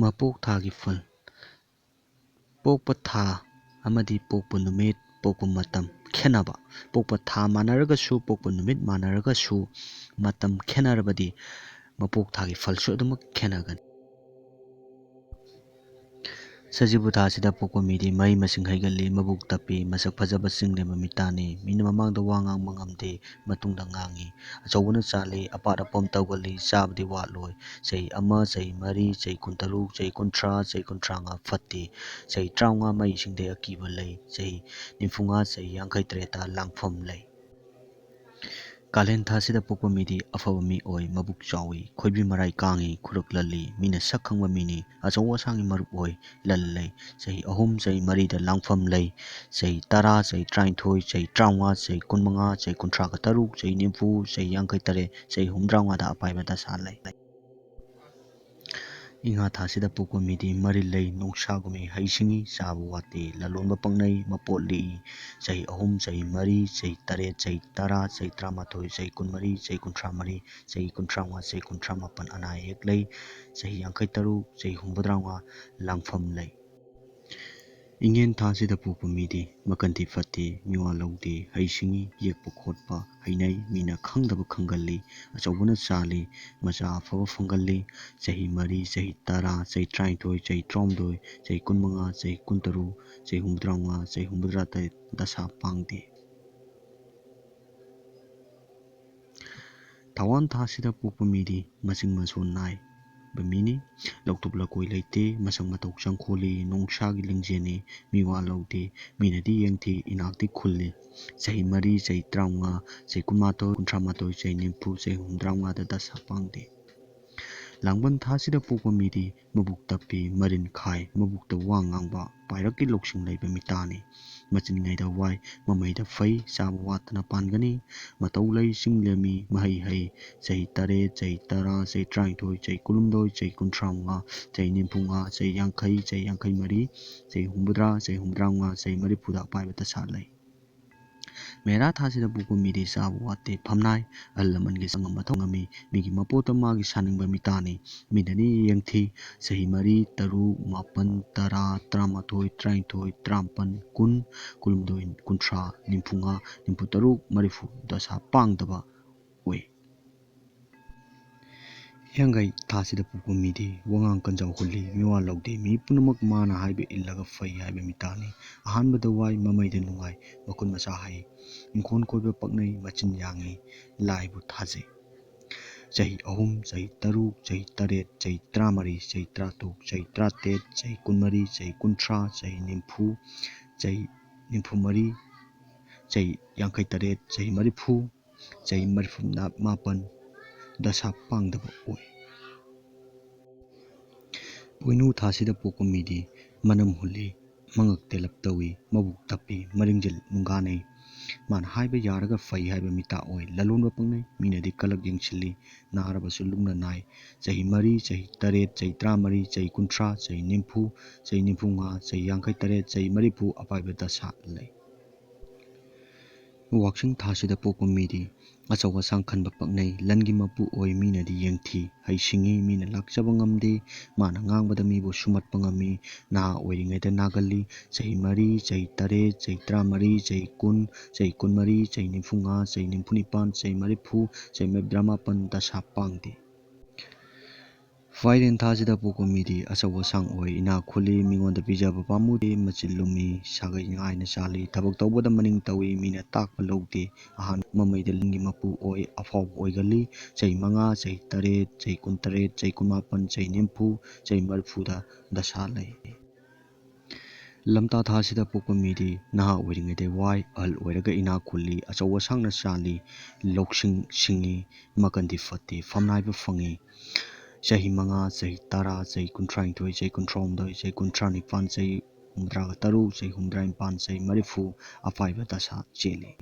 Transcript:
ꯃꯄꯣꯛ ꯊꯥꯒꯤ ꯐꯜ ꯄꯣꯛꯄ ꯊꯥ ꯑꯃꯗꯤ ꯄꯣꯛꯄ ꯅꯨꯃꯤꯠ ꯄꯣꯛꯄ ꯃꯇꯝ ꯈꯦꯟꯅꯕ ꯄꯣꯛꯄ ꯊꯥ ꯃꯥꯟꯅꯔꯒꯁꯨ ꯄꯣꯛꯄ ꯅꯨꯃꯤꯠ ꯃꯥꯟꯅꯔꯒꯁꯨ ꯃꯇꯝ ꯈꯦꯟꯅꯔꯕꯗꯤ ꯃꯄꯣꯛ ꯊꯥꯒꯤ ꯐꯜꯁꯨ ꯑꯗꯨꯃꯛ ꯈꯦꯟꯅꯒꯅꯤ꯫ ꯁꯖꯤꯕꯨ ꯊꯥꯁꯤꯗ ꯄꯣꯛꯄ ꯃꯤꯗꯤ ꯃꯍꯩ ꯃꯁꯤꯡ ꯍꯩꯒꯜꯂꯤ, ꯃꯕꯨꯛ ꯇꯞꯄꯤ, ꯃꯁꯛ ꯐꯖꯕ ꯆꯤꯡꯂꯦꯝꯕ ꯃꯤꯇꯥꯅꯤ, ꯃꯤꯅ ꯃꯃꯥꯡꯗ ꯋꯥ ꯉꯥꯡꯕ ꯉꯝꯗꯦ, ꯃꯇꯨꯡꯗ ꯉꯥꯡꯏ, ꯑꯆꯧꯕꯅ ꯆꯥꯜꯂꯤ, ꯑꯄꯥꯠ ꯑꯄꯝ ꯇꯧꯒꯜꯂꯤ, ꯆꯥꯕꯗꯤ ꯋꯥꯠꯂꯣꯏ, ꯆꯍꯤ 1, ꯆꯍꯤ 4, ꯆꯍꯤ 30, ꯆꯍꯤ 30, ꯆꯍꯤ 35 ꯐꯠꯇꯦ, ꯆꯍꯤ 35 ꯃꯩꯁꯤꯡꯗꯩ ꯑꯀꯤꯕ ꯂꯩ, ꯆꯍꯤ 95, ꯆꯍꯤ 53ꯇ ꯂꯥꯡꯐꯝ ꯂꯩ꯫ ꯀꯥꯂꯦꯟ ꯊꯥꯁꯤꯗ ꯄꯣꯛꯄ ꯃꯤꯗꯤ ꯑꯐꯕ ꯃꯤ ꯑꯣꯏ, ꯃꯕꯨꯛ ꯆꯥꯎꯏ, ꯈꯣꯏꯕꯤ ꯃꯔꯥꯏ ꯀꯥꯡꯏ, ꯈꯨꯔꯛ ꯂꯜꯂꯤ, ꯃꯤꯅ ꯁꯛ ꯈꯪꯕ ꯃꯤꯅꯤ, ꯑꯆꯧ ꯑꯁꯥꯡꯒꯤ ꯃꯔꯨꯞ ꯑꯣꯏ, ꯂꯟ ꯂꯩ, ꯆꯍꯤ 3, ꯆꯍꯤ 4ꯗ ꯂꯥꯡꯐꯝ ಲೈ, ಚಹಿ 10, ಚಹಿ 19, ಚಹಿ 35, ಚಹಿ 25, ಚಹಿ 36, ಚಹಿ 90, ಚಹಿ 58, ಚಹಿ 85ದ ಅಪಾಯದ ದಶಾ ಲೈ. ꯏꯉꯥ ꯊꯥꯁꯤꯗ ꯄꯣꯛꯄ ꯃꯤꯗꯤ ꯃꯔꯤꯜ ꯂꯩ, ꯅꯣꯡꯁꯥꯒꯨꯝꯃꯤ, ꯍꯩꯁꯤꯡꯏ, ꯆꯥꯕ ꯋꯥꯠꯇꯦ, ꯂꯂꯣꯟꯕ ꯄꯪꯅꯩ, ꯃꯄꯣꯠ ꯂꯤꯛꯏ, ꯆꯍꯤ 3, ꯆꯍꯤ 4, ꯆꯍꯤ 8, ꯆꯍꯤ 10, ꯆꯍꯤ 19, ꯆꯍꯤ 24, ꯆꯍꯤ 33, ꯆꯍꯤ 35, ꯆꯍꯤ 38 ꯑꯅꯥ ꯑꯌꯦꯛ ꯂꯩ, ꯆꯍꯤ 53, ꯆꯍꯤ 85 ꯂꯥꯡꯐꯝ ꯂꯩ. ꯏꯉꯦꯟ ꯊꯥꯁꯤꯗ ꯄꯣꯛꯄ ꯃꯤꯗꯤ ꯃꯀꯟꯊꯤ ꯐꯠꯇꯦ, ꯃꯤꯋꯥ ꯂꯧꯗꯦ, ꯍꯩꯁꯤꯡꯏ, ꯌꯦꯛꯄ ꯈꯣꯠꯄ ꯍꯩꯅꯩ, ꯃꯤꯅ ꯈꯪꯗꯕ ꯈꯪꯒꯜꯂꯤ, ꯑꯆꯧꯕꯅ ꯆꯥꯜꯂꯤ, ꯃꯆꯥ ꯑꯐꯕ ꯐꯪꯒꯜꯂꯤ, ꯆꯍꯤ 4, ꯆꯍꯤ 10, ꯆꯍꯤ 19, ꯆꯍꯤ 19, ꯆꯍꯤ 25, ꯆꯍꯤ 23, ꯆꯍꯤ 85, ꯆꯍꯤ 89 ꯗꯁꯥ ꯄꯥꯡꯗꯦ. ꯊꯥꯋꯥꯟ ꯊꯥꯁꯤꯗ ꯄꯣꯛꯄ ꯃꯤꯗꯤ ꯃꯆꯤꯡ ꯃꯁꯣ ꯅꯥꯏꯕ ꯃꯤꯅꯤ, ꯂꯧꯇꯨꯞ ꯂꯀꯣꯏ ꯂꯩꯇꯦ, ꯃꯁꯛ ꯃꯇꯧ ꯆꯪꯈꯣꯜꯂꯤ, ꯅꯣꯡꯁꯥꯒꯤ ꯂꯤꯡꯖꯦꯜꯅꯤ, ꯃꯤꯋꯥ ꯂꯧꯗꯦ, ꯃꯤꯅꯗꯤ ꯌꯦꯡꯊꯤ, ꯏꯅꯥꯛꯇꯤ ꯈꯨꯜꯂꯤ, ꯆꯍꯤ 4, ꯆꯍꯤ 19, ꯆꯍꯤ 19, 38, ꯆꯍꯤ 90, ꯆꯍꯤ 85ꯗ ꯗꯁꯥ ꯄꯥꯡꯗꯦ. ꯂꯥꯡꯕꯟ ꯊꯥꯁꯤꯗ ꯄꯣꯛꯄ ꯃꯤꯗꯤ ꯃꯕꯨꯛ ꯇꯞꯄꯤ, ꯃꯔꯤꯟ ꯈꯥꯏ, ꯃꯕꯨꯛꯇ ꯋꯥ ꯉꯥꯡꯕ, ꯄꯥꯏꯔꯛꯀꯤ ꯂꯧꯁꯤꯡ ꯂꯩꯕ ꯃꯤꯇꯥꯅꯤ, ꯃꯆꯤꯟꯉꯩꯗ ꯋꯥꯏ, ꯃꯃꯩꯗ ꯐꯩ, ꯆꯥꯕ ꯋꯥꯠꯇꯅ ꯄꯥꯟꯒꯅꯤ, ꯃꯇꯧ ꯂꯩ, ꯆꯤꯡꯂꯦꯝꯃꯤ, ꯃꯍꯩ ꯍꯩ, ꯆꯍꯤ 8, ꯆꯍꯤ 10, ꯆꯍꯤ 19, ꯆꯍꯤ 19, ꯆꯍꯤ 35, ꯆꯍꯤ 95, ꯆꯍꯤ 50, ꯆꯍꯤ 54, ꯆꯍꯤ 50, ꯆꯍꯤ 85, ꯆꯍꯤ 40ꯗ ꯑꯄꯥꯏꯕ ꯗꯁꯥ ꯂꯩ. ꯃꯦꯔꯥ ꯊꯥꯁꯤꯗ ꯄꯣꯛꯄ ꯃꯤꯗꯤ ꯆꯥꯕ ꯋꯥꯠꯇꯦ, ꯐꯝꯅꯥꯏ, ꯑꯍꯜ ꯂꯃꯟꯒꯤ ꯆꯪꯉ ꯃꯊꯧ ꯉꯝꯃꯤ, ꯃꯤꯒꯤ ꯃꯄꯣꯠꯇ ꯃꯥꯒꯤ ꯁꯥꯅꯤꯡꯕ ꯃꯤꯇꯥꯅꯤ, ꯃꯤꯅꯗꯤ ꯌꯦꯡꯊꯤ, ꯆꯍꯤ 4, 6, 9, 10, 11, 12, 13, 19, 20, 30, 90, 93, 40 ꯗꯁꯥ ꯄꯥꯡꯗꯕ ꯑꯣꯏ. ꯍꯤꯌꯥꯡꯒꯩ ꯊꯥꯁꯤꯗ ꯄꯣꯛꯄ ꯃꯤꯗꯤ ꯋꯥꯉꯥꯡ ꯀꯟꯖꯥꯎ ꯍꯨꯜꯂꯤ, ꯃꯤꯋꯥ ꯂꯧꯗꯦ, ꯃꯤ ꯄꯨꯝꯅꯃꯛ ꯃꯥꯅ ꯍꯥꯏꯕ ꯏꯜꯂꯒ ꯐꯩ ꯍꯥꯏꯕ ꯃꯤꯇꯥꯅꯤ, ꯑꯍꯥꯟꯕꯗ ꯋꯥꯏ, ꯃꯃꯩꯗ ꯅꯨꯡꯉꯥꯏ, ꯃꯈꯨꯠ ꯃꯁꯥ ꯍꯩ, ꯏꯪꯈꯣꯜ ꯀꯣꯏꯕ ꯄꯛꯅꯩ, ꯃꯆꯤꯟ ꯌꯥꯡꯏ, ꯂꯥꯏꯕꯨ ꯊꯥꯖꯩ. ꯆꯍꯤ 3, ꯆꯍꯤ 6, ꯆꯍꯤ 8, ꯆꯍꯤ 14, ꯆꯍꯤ 19, ꯆꯍꯤ 18, ꯆꯍꯤ 24, ꯆꯍꯤ 30, ꯆꯍꯤ 90, ꯆꯍꯤ 94, ꯆꯍꯤ 58, ꯆꯍꯤ 40, ꯆꯍꯤ 49 ꯗꯁꯥ ꯄꯥꯡꯗꯕ ꯑꯣꯏ. ꯄꯣꯏꯅꯨ ꯊꯥꯁꯤꯗ ꯄꯣꯛꯄ ꯃꯤꯗꯤ ꯃꯅꯝ ꯍꯨꯜꯂꯤ, ꯃꯉꯛ ꯇꯦꯜꯂꯞ ꯇꯧꯏ, ꯃꯕꯨꯛ ꯇꯞꯄꯤ, ꯃꯔꯤꯡꯖꯦꯜ ꯅꯨꯡꯒꯥꯅꯩ, ꯃꯥꯅ ꯍꯥꯏꯕ ꯌꯥꯔꯒ ꯐꯩ ꯍꯥꯏꯕ ꯃꯤꯇꯥ ꯑꯣꯏ, ꯂꯂꯣꯟꯕ ꯄꯪꯅꯩ, ꯃꯤꯅꯗꯤ ꯀꯂꯛ ꯌꯦꯡꯁꯤꯜꯂꯤ, ꯅꯥꯔꯕꯁꯨ ꯂꯨꯝꯅ ꯅꯥꯏ, ꯆꯍꯤ 4, ꯆꯍꯤ 8, ꯆꯍꯤ 14, ꯆꯍꯤ 30, ꯆꯍꯤ 90, ꯆꯍꯤ 95, ꯆꯍꯤ 58, ꯆꯍꯤ 40 ꯑꯄꯥꯏꯕ ꯗꯁꯥ ꯂꯩ. ꯋꯥꯛꯆꯤꯡ ꯊꯥꯁꯤꯗ ꯄꯣꯛꯄ ꯃꯤꯗꯤ ꯑꯆꯧ ꯑꯁꯥꯡ ꯈꯟꯕ ꯄꯛꯅꯩ, ꯂꯟꯒꯤ ꯃꯄꯨ ꯑꯣꯏ, ꯃꯤꯅꯗꯤ ꯌꯦꯡꯊꯤ, ꯍꯩꯁꯤꯡꯏ, ꯃꯤꯅ ꯂꯥꯛꯆꯕ ꯉꯝꯗꯦ, ꯃꯥꯅ ꯉꯥꯡꯕꯗ ꯃꯤꯕꯨ ꯁꯨꯃꯠꯄ ꯉꯝꯃꯤ, ꯅꯍꯥ ꯑꯣꯏꯔꯤꯉꯩꯗ ꯅꯥꯒꯜꯂꯤ, ꯆꯍꯤ 4, ꯆꯍꯤ 8, ꯆꯍꯤ 14, ꯆꯍꯤ 10, ꯆꯍꯤ 24, ꯆꯍꯤ 95, ꯆꯍꯤ 97, ꯆꯍꯤ 40, ꯆꯍꯤ 59 ꯗꯁꯥ ꯄꯥꯡꯗꯦ. ꯐꯥꯏꯔꯦꯟ ꯊꯥꯁꯤꯗ ꯄꯣꯛꯄ ꯃꯤꯗꯤ ꯑꯆꯧ ꯑꯁꯥꯡ ꯑꯣꯏ, ꯏꯅꯥꯛ ꯈꯨꯜꯂꯤ, ꯃꯤꯉꯣꯟꯗ ꯄꯤꯖꯕ ꯄꯥꯝꯃꯨꯗꯦ, ꯃꯆꯤꯟ ꯂꯨꯝꯃꯤ, ꯁꯥꯒꯩ ꯉꯥꯏꯅ ꯆꯥꯜꯂꯤ, ꯊꯕꯛ ꯇꯧꯕꯗ ꯃꯅꯤꯡ ꯇꯧꯏ, ꯃꯤꯅ ꯇꯥꯛꯄ ꯂꯧꯗꯦ, ꯑꯍꯥꯟꯕ ꯃꯃꯩꯗ ꯂꯟꯒꯤ ꯃꯄꯨ ꯑꯣꯏ, ꯑꯐꯥꯎꯕ ꯑꯣꯏꯒꯜꯂꯤ, ꯆꯍꯤ 5, ꯆꯍꯤ 8, ꯆꯍꯤ 18, ꯆꯍꯤ 19, ꯆꯍꯤ 90, ꯆꯍꯤ 40ꯗ ꯗꯁꯥ ꯂꯩ. ꯂꯝꯇꯥ ꯊꯥꯁꯤꯗ ꯄꯣꯛꯄ ꯃꯤꯗꯤ ꯅꯍꯥ ꯑꯣꯏꯔꯤꯉꯩꯗ ꯋꯥꯏ, ꯑꯍꯜ ꯑꯣꯏꯔꯒ ꯏꯅꯥꯛ ꯈꯨꯜꯂꯤ, ꯑꯆꯧ ꯑꯁꯥꯡꯅ ꯆꯥꯜꯂꯤ, ꯂꯧꯁꯤꯡ ꯁꯤꯡꯏ, ꯃꯀꯟꯗꯤ ꯐꯠꯇꯦ, ꯐꯝꯅꯥꯏꯕ ꯐꯪꯏ, ꯆꯍꯤ 5, ꯆꯍꯤ 10, ꯆꯍꯤ 39, ꯆꯍꯤ 39, ꯆꯍꯤ 39, ꯆꯍꯤ 83, ꯆꯍꯤ 89, ꯆꯍꯤ 40 ꯑꯄꯥꯏꯕ ꯗꯁꯥ ꯆꯦꯜꯂꯤ.